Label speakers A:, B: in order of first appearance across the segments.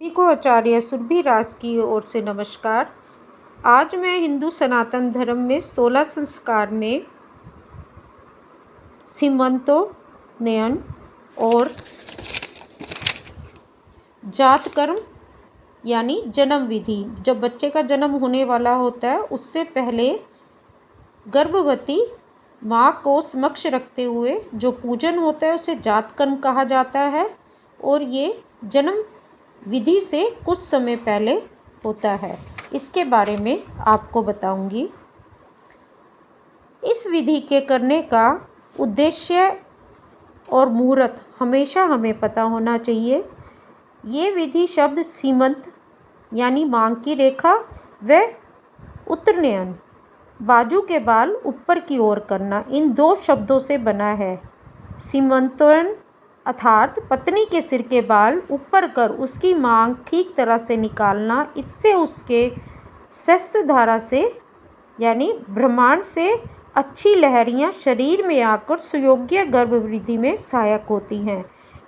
A: सभी को आचार्य सुरभि राज की ओर से नमस्कार। आज मैं हिंदू सनातन धर्म में 16 संस्कार में सीमंतोन्नयन और जात कर्म यानी जन्म विधि, जब बच्चे का जन्म होने वाला होता है उससे पहले गर्भवती माँ को समक्ष रखते हुए जो पूजन होता है उसे जात कर्म कहा जाता है और ये जन्म विधि से कुछ समय पहले होता है। इसके बारे में आपको बताऊंगी। इस विधि के करने का उद्देश्य और मुहूर्त हमेशा हमें पता होना चाहिए। ये विधि शब्द सीमंत यानी मांग की रेखा व उत्तरनयन बाजू के बाल ऊपर की ओर करना, इन दो शब्दों से बना है। सीमंतोन्नयन अर्थात पत्नी के सिर के बाल ऊपर कर उसकी मांग ठीक तरह से निकालना। इससे उसके स्वस्थ धारा से यानी ब्रह्मांड से अच्छी लहरियां शरीर में आकर सुयोग्य गर्भवृद्धि में सहायक होती हैं।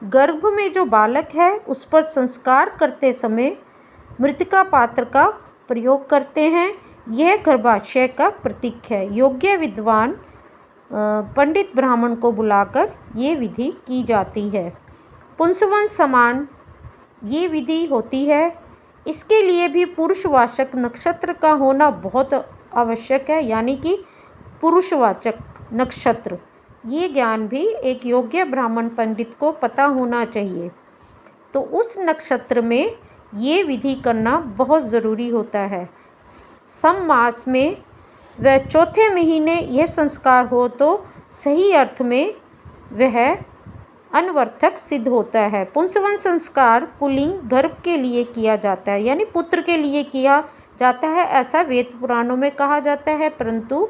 A: गर्भ में जो बालक है उस पर संस्कार करते समय मृतिका पात्र का प्रयोग करते हैं। यह गर्भाशय का प्रतीक है। योग्य विद्वान पंडित ब्राह्मण को बुलाकर ये विधि की जाती है। पुंसवन समान ये विधि होती है। इसके लिए भी पुरुषवाचक नक्षत्र का होना बहुत आवश्यक है, यानी कि पुरुषवाचक नक्षत्र, ये ज्ञान भी एक योग्य ब्राह्मण पंडित को पता होना चाहिए। तो उस नक्षत्र में ये विधि करना बहुत ज़रूरी होता है। सम मास में वह चौथे महीने यह संस्कार हो तो सही अर्थ में वह अनवर्थक सिद्ध होता है। पुंसवन संस्कार पुल्लिंग गर्भ के लिए किया जाता है, यानी पुत्र के लिए किया जाता है, ऐसा वेद पुराणों में कहा जाता है। परंतु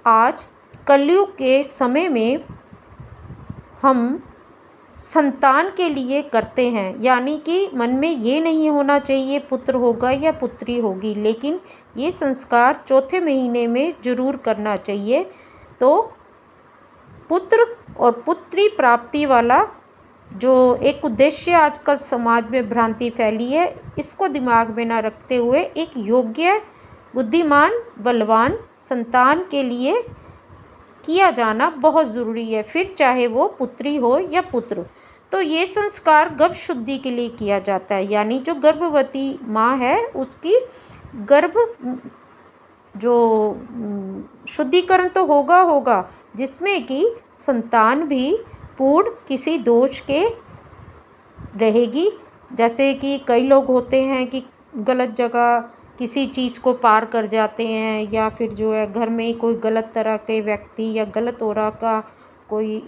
A: आज कलयुग के समय में हम संतान के लिए करते हैं, यानी कि मन में ये नहीं होना चाहिए पुत्र होगा या पुत्री होगी, लेकिन ये संस्कार चौथे महीने में ज़रूर करना चाहिए। तो पुत्र और पुत्री प्राप्ति वाला जो एक उद्देश्य आजकल समाज में भ्रांति फैली है, इसको दिमाग में ना रखते हुए एक योग्य बुद्धिमान बलवान संतान के लिए किया जाना बहुत ज़रूरी है, फिर चाहे वो पुत्री हो या पुत्र। तो ये संस्कार गर्भ शुद्धि के लिए किया जाता है, यानी जो गर्भवती माँ है उसकी गर्भ जो शुद्धिकरण तो होगा जिसमें कि संतान भी पूर्ण किसी दोष के रहेगी। जैसे कि कई लोग होते हैं कि गलत जगह किसी चीज़ को पार कर जाते हैं, या फिर जो है घर में ही कोई गलत तरह के व्यक्ति या गलत औरा का कोई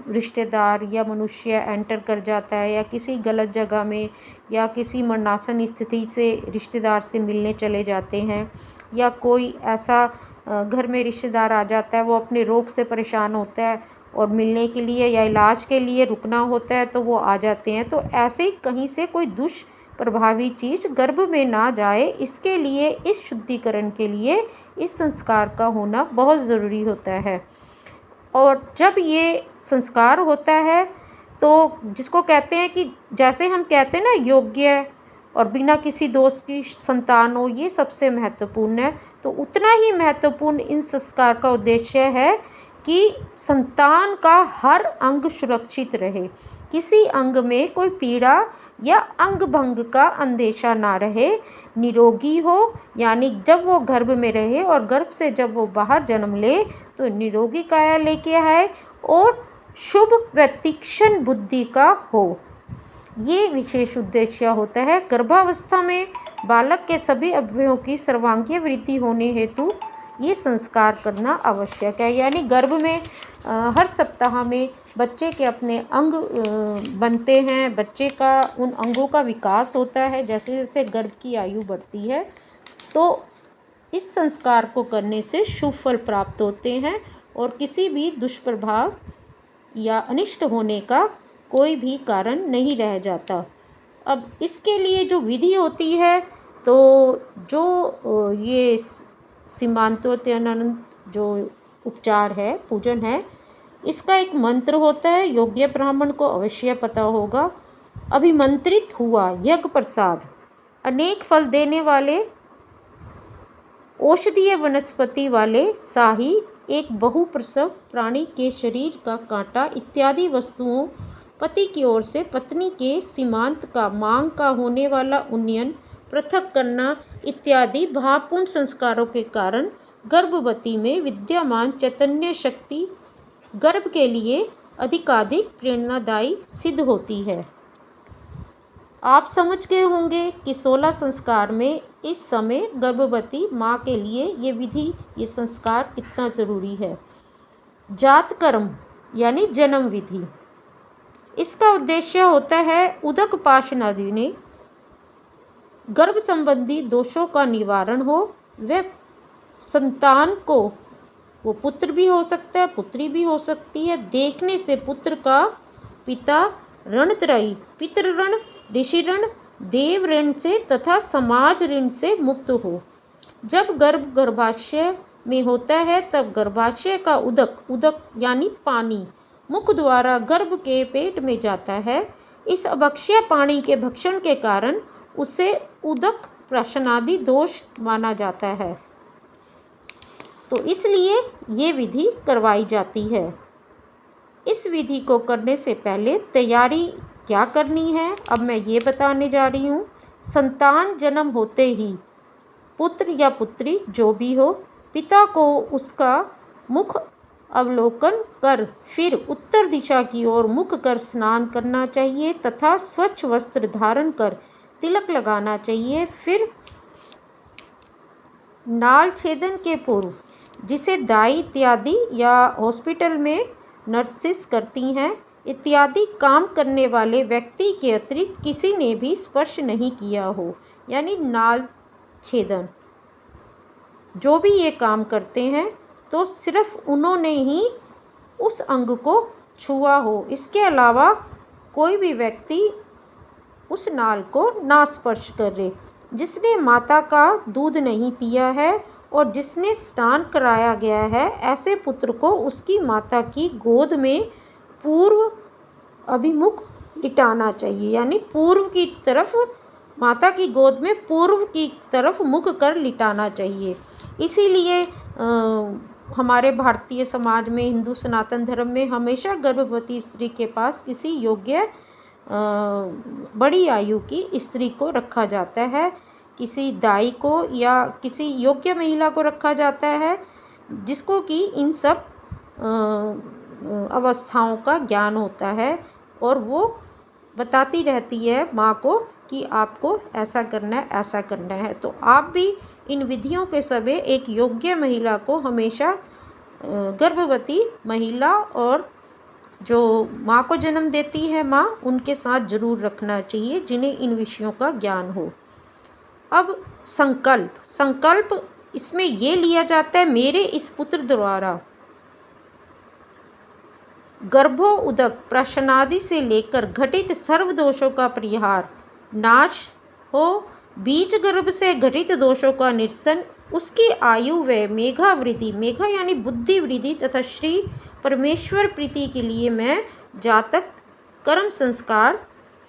A: रिश्तेदार या मनुष्य एंटर कर जाता है, या किसी गलत जगह में या किसी मरणासन स्थिति से रिश्तेदार से मिलने चले जाते हैं, या कोई ऐसा घर में रिश्तेदार आ जाता है, वो अपने रोग से परेशान होता है और मिलने के लिए या इलाज के लिए रुकना होता है तो वो आ जाते हैं। तो ऐसे ही कहीं से कोई दुष्प्रभावी चीज़ गर्भ में ना जाए, इसके लिए इस शुद्धिकरण के लिए इस संस्कार का होना बहुत ज़रूरी होता है। और जब ये संस्कार होता है तो जिसको कहते हैं कि जैसे हम कहते हैं ना योग्य और बिना किसी दोष की संतान हो, ये सबसे महत्वपूर्ण है। तो उतना ही महत्वपूर्ण इन संस्कार का उद्देश्य है कि संतान का हर अंग सुरक्षित रहे, किसी अंग में कोई पीड़ा या अंग भंग का अंदेशा ना रहे, निरोगी हो, यानी जब वो गर्भ में रहे और गर्भ से जब वो बाहर जन्म ले तो निरोगी काया लेके आए और शुभ व तीक्ष्ण बुद्धि का हो। ये विशेष उद्देश्य होता है। गर्भावस्था में बालक के सभी अवयवों की सर्वांगीण वृद्धि होने हेतु ये संस्कार करना आवश्यक है। यानी गर्भ में हर सप्ताह में बच्चे के अपने अंग बनते हैं, बच्चे का उन अंगों का विकास होता है जैसे जैसे गर्भ की आयु बढ़ती है। तो इस संस्कार को करने से शुभ फल प्राप्त होते हैं और किसी भी दुष्प्रभाव या अनिष्ट होने का कोई भी कारण नहीं रह जाता। अब इसके लिए जो विधि होती है, तो जो ये सीमंतोन्नयन जो उपचार है, पूजन है, इसका एक मंत्र होता है, योग्य ब्राह्मण को अवश्य पता होगा। अभिमंत्रित हुआ यज्ञ प्रसाद। अनेक फल देने वाले औषधीय वनस्पति वाले शाही, एक बहुप्रसव प्राणी के शरीर का कांटा इत्यादि वस्तुओं, पति की ओर से पत्नी के सीमांत का, मांग का होने वाला उन्नयन, पृथक करना इत्यादि भावपूर्ण संस्कारों के कारण गर्भवती में विद्यमान चैतन्य शक्ति गर्भ के लिए अधिकाधिक प्रेरणादायी सिद्ध होती है। आप समझ गए होंगे कि 16 संस्कार में इस समय गर्भवती माँ के लिए ये विधि, ये संस्कार कितना ज़रूरी है। जात कर्म यानी जन्म विधि, इसका उद्देश्य होता है उदक पाशनादि ने गर्भ संबंधी दोषों का निवारण हो। वह संतान को, वो पुत्र भी हो सकता है, पुत्री भी हो सकती है, देखने से पुत्र का पिता ऋणत्रयी, पितृ ऋण, ऋषि ऋण, देव ऋण से तथा समाज ऋण से मुक्त हो। जब गर्भ गर्भाशय में होता है तब गर्भाशय का उदक यानी पानी मुख द्वारा गर्भ के पेट में जाता है। इस अभक्ष्य पानी के भक्षण के कारण उसे उदक प्राशनादि दोष माना जाता है, तो इसलिए ये विधि करवाई जाती है। इस विधि को करने से पहले तैयारी क्या करनी है, अब मैं ये बताने जा रही हूँ। संतान जन्म होते ही पुत्र या पुत्री जो भी हो, पिता को उसका मुख अवलोकन कर फिर उत्तर दिशा की ओर मुख कर स्नान करना चाहिए तथा स्वच्छ वस्त्र धारण कर तिलक लगाना चाहिए। फिर नाल छेदन के पूर्व, जिसे दाई इत्यादि या हॉस्पिटल में नर्सिस करती हैं, इत्यादि काम करने वाले व्यक्ति के अतिरिक्त किसी ने भी स्पर्श नहीं किया हो, यानी नाल छेदन जो भी ये काम करते हैं तो सिर्फ उन्होंने ही उस अंग को छुआ हो। इसके अलावा कोई भी व्यक्ति उस नाल को ना स्पर्श करे। जिसने माता का दूध नहीं पिया है और जिसने स्नान कराया गया है, ऐसे पुत्र को उसकी माता की गोद में पूर्व अभिमुख लिटाना चाहिए, यानी पूर्व की तरफ, माता की गोद में पूर्व की तरफ मुख कर लिटाना चाहिए। इसीलिए हमारे भारतीय समाज में, हिंदू सनातन धर्म में हमेशा गर्भवती स्त्री के पास किसी योग्य बड़ी आयु की स्त्री को रखा जाता है, किसी दाई को या किसी योग्य महिला को रखा जाता है जिसको कि इन सब अवस्थाओं का ज्ञान होता है और वो बताती रहती है माँ को कि आपको ऐसा करना है, ऐसा करना है। तो आप भी इन विधियों के समय एक योग्य महिला को हमेशा गर्भवती महिला और जो माँ को जन्म देती है माँ, उनके साथ ज़रूर रखना चाहिए जिन्हें इन विषयों का ज्ञान हो। अब संकल्प इसमें ये लिया जाता है, मेरे इस पुत्र द्वारा गर्भो उदक प्राशनादि से लेकर घटित सर्व दोषों का परिहार, नाश हो, बीज गर्भ से घटित दोषों का निरसन, उसकी आयु व मेघा वृद्धि, मेघा यानी बुद्धि वृद्धि तथा श्री परमेश्वर प्रीति के लिए मैं जातक कर्म संस्कार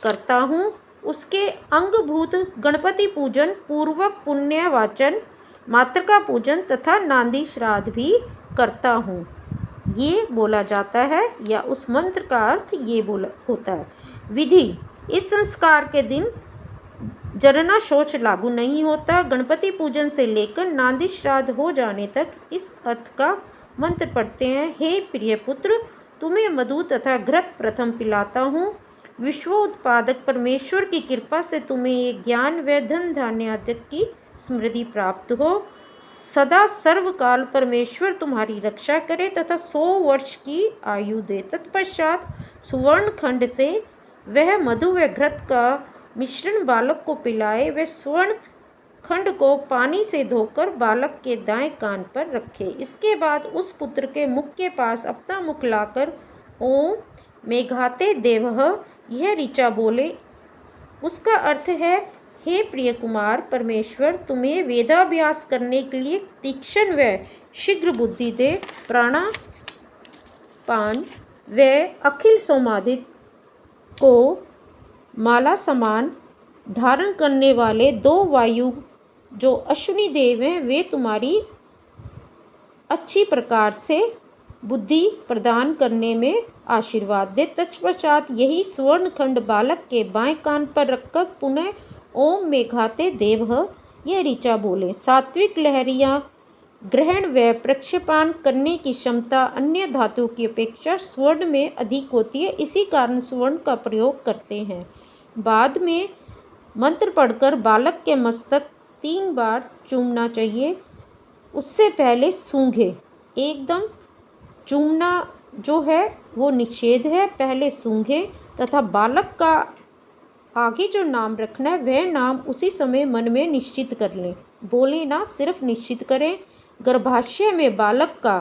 A: करता हूँ। उसके अंगभूत गणपति पूजन पूर्वक पुण्य वाचन, मातृका पूजन तथा नांदी श्राद्ध भी करता हूँ, ये बोला जाता है, या उस मंत्र का अर्थ ये बोला होता है। विधि, इस संस्कार के दिन जनना शौच लागू नहीं होता। गणपति पूजन से लेकर नांदी श्राद्ध हो जाने तक इस अर्थ का मंत्र पढ़ते हैं। हे प्रिय पुत्र, तुम्हें मधु तथा घृत प्रथम पिलाता हूँ। विश्वोत्पादक परमेश्वर की कृपा से तुम्हें ये ज्ञान व धन धान्य आदि की समृद्धि प्राप्त हो। सदा सर्वकाल परमेश्वर तुम्हारी रक्षा करे तथा 100 वर्ष की आयु दे। तत्पश्चात सुवर्ण खंड से वह मधु व घृत का मिश्रण बालक को पिलाए। वह स्वर्ण खंड को पानी से धोकर बालक के दाएं कान पर रखे। इसके बाद उस पुत्र के मुख के पास अपना मुख लाकर ओम मेघाते देवः यह ऋचा बोले। उसका अर्थ है, हे प्रिय कुमार, परमेश्वर तुम्हें वेदाभ्यास करने के लिए तीक्ष्ण व शीघ्र बुद्धि दे। प्राणापान व अखिल सोमादित को माला समान धारण करने वाले 2 वायु जो अश्विनी देव हैं, वे तुम्हारी अच्छी प्रकार से बुद्धि प्रदान करने में आशीर्वाद दे। तत्पश्चात यही स्वर्णखंड बालक के बाएं कान पर रखकर पुनः ओम मेघाते देवः यह ऋचा बोले। सात्विक लहरियाँ ग्रहण व प्रक्षेपण करने की क्षमता अन्य धातुओं की अपेक्षा स्वर्ण में अधिक होती है, इसी कारण स्वर्ण का प्रयोग करते हैं। बाद में मंत्र पढ़कर बालक के मस्तक 3 बार चूमना चाहिए। उससे पहले सूंघे। एकदम चूमना जो है वो निषेध है। पहले सूंघे तथा बालक का आगे जो नाम रखना है वह नाम उसी समय मन में निश्चित कर लें। बोले ना, सिर्फ निश्चित करें। गर्भाशय में बालक का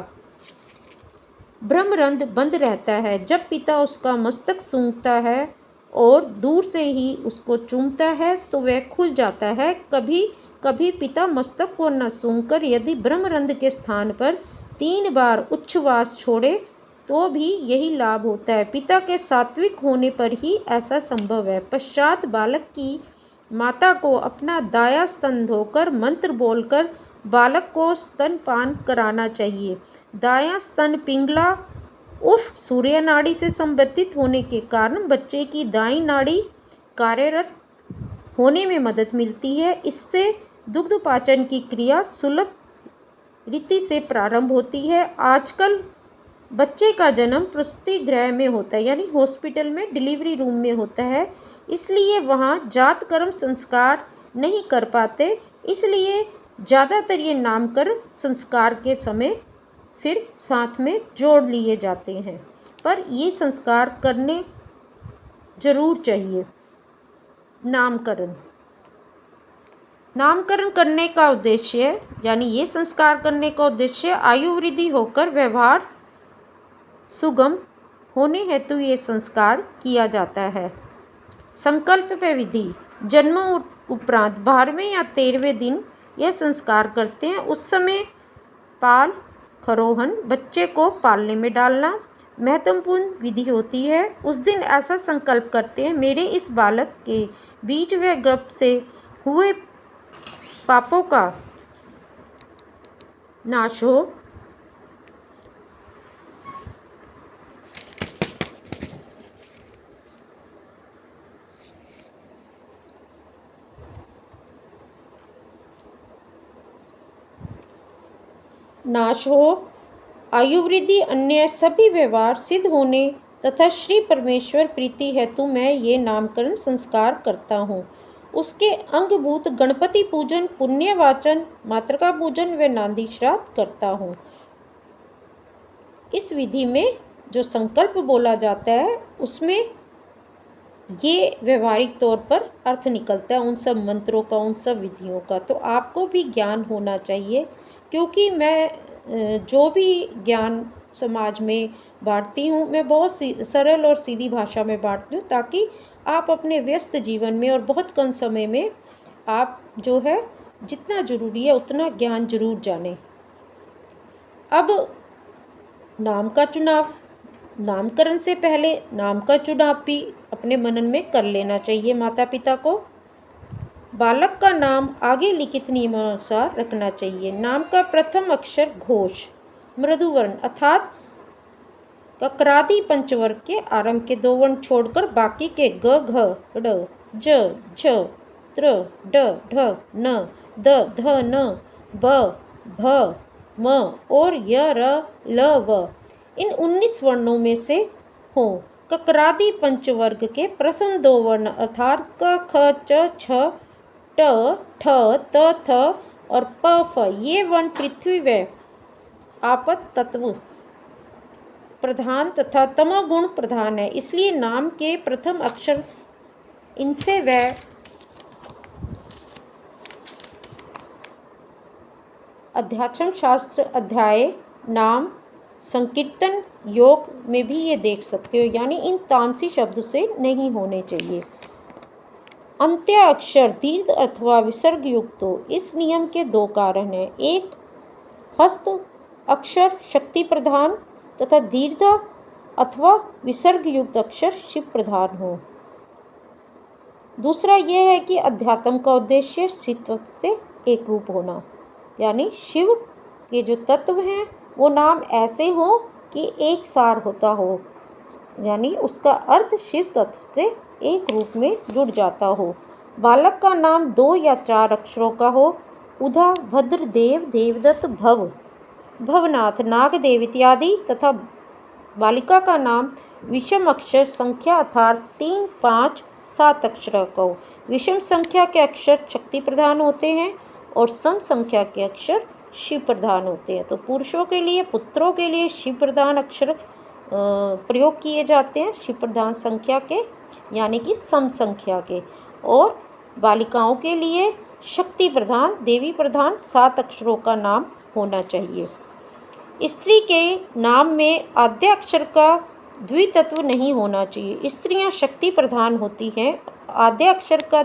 A: ब्रह्मरंध्र बंद रहता है। जब पिता उसका मस्तक सूंघता है और दूर से ही उसको चूमता है तो वह खुल जाता है। कभी कभी पिता मस्तक को न सूंघकर यदि ब्रह्मरंध्र के स्थान पर 3 बार उच्छ्वास छोड़े तो भी यही लाभ होता है। पिता के सात्विक होने पर ही ऐसा संभव है। पश्चात बालक की माता को अपना दाया स्तन धोकर मंत्र बोलकर बालक को स्तनपान कराना चाहिए। दाया स्तन पिंगला उर्फ सूर्य नाड़ी से संबंधित होने के कारण बच्चे की दाईं नाड़ी कार्यरत होने में मदद मिलती है। इससे दुग्धपाचन की क्रिया सुलभ रीति से प्रारंभ होती है। आजकल बच्चे का जन्म प्रसूति गृह में होता है, यानी हॉस्पिटल में डिलीवरी रूम में होता है, इसलिए वहाँ जात कर्म संस्कार नहीं कर पाते। इसलिए ज़्यादातर ये नामकरण संस्कार के समय फिर साथ में जोड़ लिए जाते हैं, पर ये संस्कार करने ज़रूर चाहिए। नामकरण करने का उद्देश्य, यानी ये संस्कार करने का उद्देश्य आयु वृद्धि होकर व्यवहार सुगम होने हेतु ये संस्कार किया जाता है। संकल्प पे विधि। जन्म उपरांत 12वें या 13वें दिन यह संस्कार करते हैं। उस समय पाल खरोहन बच्चे को पालने में डालना महत्वपूर्ण विधि होती है। उस दिन ऐसा संकल्प करते हैं, मेरे इस बालक के बीज व गर्भ से हुए पापों का नाश हो। आयु वृद्धि अन्य सभी व्यवहार सिद्ध होने तथा श्री परमेश्वर प्रीति हेतु मैं ये नामकरण संस्कार करता हूँ। उसके अंगभूत गणपति पूजन, पुण्य वाचन, मातृका पूजन व नांदी श्राद्ध करता हूँ। इस विधि में जो संकल्प बोला जाता है उसमें ये व्यवहारिक तौर पर अर्थ निकलता है उन सब मंत्रों का, उन सब विधियों का। तो आपको भी ज्ञान होना चाहिए, क्योंकि मैं जो भी ज्ञान समाज में बांटती हूँ मैं बहुत सरल और सीधी भाषा में बांटती हूँ, ताकि आप अपने व्यस्त जीवन में और बहुत कम समय में आप जो है जितना ज़रूरी है उतना ज्ञान जरूर जानें। अब नाम का चुनाव। नामकरण से पहले नाम का चुनाव भी अपने मनन में कर लेना चाहिए माता पिता को। बालक का नाम आगे लिखित नियमानुसार रखना चाहिए। नाम का प्रथम अक्षर घोष मृदुवर्ण अर्थात ककरादि पंचवर्ग के आरंभ के 2 वर्ण छोड़कर बाकी के ग, घ, ड़, ज, झ, त्र, ड, ढ, न, द, ध, न, ब, भ, म और य, र, ल, व इन 19 वर्णों में से हो। ककरादि पंचवर्ग के प्रथम 2 वर्ण अर्थात क, ख, च, छ, ट, ठ, त, थ और प, फ ये वर्ण पृथ्वी व आपत तत्व प्रधान तथा तमोगुण प्रधान है, इसलिए नाम के प्रथम अक्षर इनसे व अध्यात्म शास्त्र अध्याय नाम संकीर्तन योग में भी ये देख सकते हो, यानी इन तामसी शब्द से नहीं होने चाहिए। अंत्य अक्षर दीर्घ अथवा विसर्ग युक्त हो। इस नियम के 2 कारण हैं। एक, हस्त अक्षर शक्ति प्रधान तथा दीर्घ अथवा विसर्ग युक्त अक्षर शिव प्रधान हो। दूसरा ये है कि अध्यात्म का उद्देश्य शिव तत्व से एक रूप होना, यानी शिव के जो तत्व हैं वो नाम ऐसे हो कि एक सार होता हो, यानी उसका अर्थ शिव तत्व से एक रूप में जुड़ जाता हो। बालक का नाम 2 या 4 अक्षरों का हो, उधा, भद्र, देव, देवदत्त, भव, भवनाथ, नागदेव इत्यादि, तथा बालिका का नाम विषम अक्षर संख्या अर्थात 3, 5, 7 अक्षर का हो। विषम संख्या के अक्षर शक्ति प्रधान होते हैं और सम संख्या के अक्षर शिव प्रधान होते हैं। तो पुरुषों के लिए, पुत्रों के लिए शिव प्रधान अक्षर प्रयोग किए जाते हैं, शिव प्रधान संख्या के, यानी कि सम संख्या के, और बालिकाओं के लिए शक्ति प्रधान, देवी प्रधान 7 अक्षरों का नाम होना चाहिए। स्त्री के नाम में आद्य अक्षर का द्वितत्व नहीं होना चाहिए। स्त्रियां शक्ति प्रधान होती हैं, आद्य अक्षर का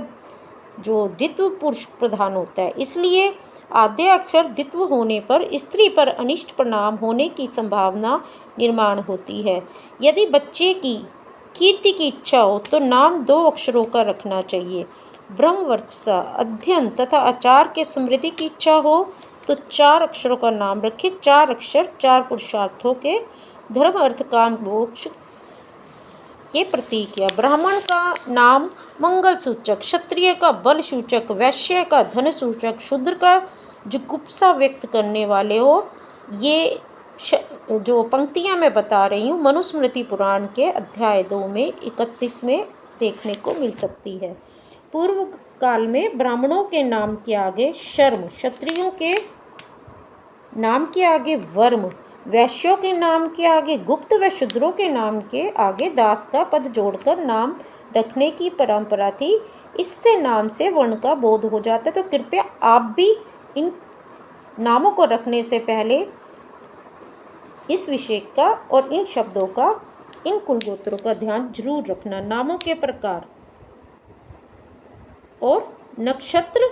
A: जो द्वित्व पुरुष प्रधान होता है, इसलिए आद्य अक्षर द्वित्व होने पर स्त्री पर अनिष्ट परिणाम होने की संभावना निर्माण होती है। यदि बच्चे की कीर्ति की इच्छा हो तो नाम 2 अक्षरों का रखना चाहिए। ब्रह्म वर्चस्व, अध्ययन तथा आचार के समृद्धि की इच्छा हो तो 4 अक्षरों का नाम रखें। 4 अक्षर 4 पुरुषार्थों के धर्म, अर्थ, काम, मोक्ष के प्रतीक है। ब्राह्मण का नाम मंगल सूचक, क्षत्रिय का बल सूचक, वैश्य का धन सूचक, शूद्र का जुगुप्सा व्यक्त करने वाले हो। ये जो पंक्तियां मैं बता रही हूँ मनुस्मृति पुराण के अध्याय 2 में 31 में देखने को मिल सकती है। पूर्व काल में ब्राह्मणों के नाम के आगे शर्म, क्षत्रियों के नाम के आगे वर्म, वैश्यों के नाम के आगे गुप्त व शूद्रों के नाम के आगे दास का पद जोड़कर नाम रखने की परंपरा थी। इससे नाम से वर्ण का बोध हो जाता है। तो कृपया आप भी इन नामों को रखने से पहले इस विषय का और इन शब्दों का, इन कुलगोत्रों का ध्यान जरूर रखना। नामों के प्रकार और नक्षत्र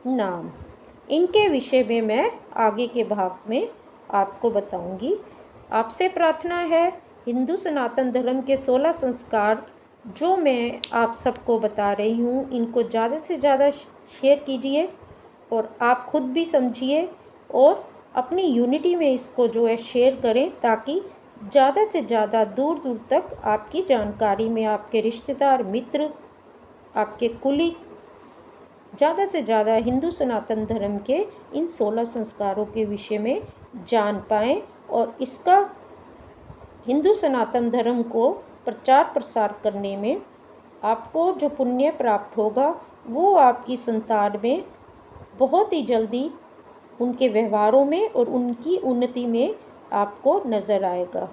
A: नाम, इनके विषय में मैं आगे के भाग में आपको बताऊंगी। आपसे प्रार्थना है हिंदू सनातन धर्म के 16 संस्कार जो मैं आप सबको बता रही हूँ, इनको ज़्यादा से ज़्यादा शेयर कीजिए और आप खुद भी समझिए और अपनी यूनिटी में इसको जो है शेयर करें, ताकि ज़्यादा से ज़्यादा दूर दूर तक आपकी जानकारी में आपके रिश्तेदार, मित्र, आपके कुली ज़्यादा से ज़्यादा हिंदू सनातन धर्म के इन 16 संस्कारों के विषय में जान पाएँ और इसका हिंदू सनातन धर्म को प्रचार प्रसार करने में आपको जो पुण्य प्राप्त होगा वो आपकी संतान में बहुत ही जल्दी उनके व्यवहारों में और उनकी उन्नति में आपको नज़र आएगा।